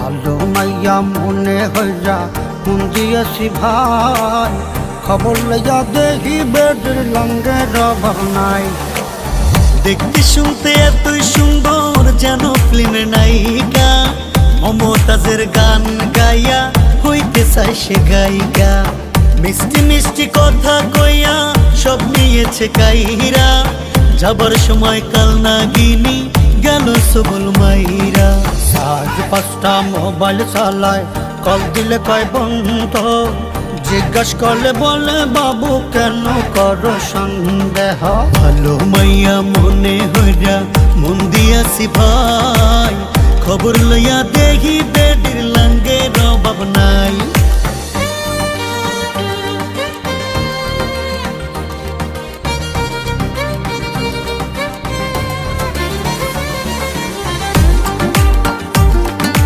ভালো মাইয়া মনে হইয়া মন দিয়েছি ভাই, খবর লইয়া দেখি বেডের লঙ্গের অভাব নাই। দেখতে শুনতে এতই সুন্দর যেন ফিল্মের নায়িকা, মমতাজের গান গাইয়া হইতে চাই সে গায়িকা। মিষ্টি মিষ্টি কথা কইয়া সব নিয়েছে কাইরা, যাবার সময় কাল নাগিনী গেল সবল মাইরা। আজ 5টা মোবাইল চালায়, কল দিলে কয় বন্ধ, জিজ্ঞাস করলে বলে বাবু কেন করো সন্দেহ। ভালো মাইয়া মনে হইরা মন দিয়াছি ভাই, খবর লইয়া দেখি বেডির লঙ্গের অভাব নাই।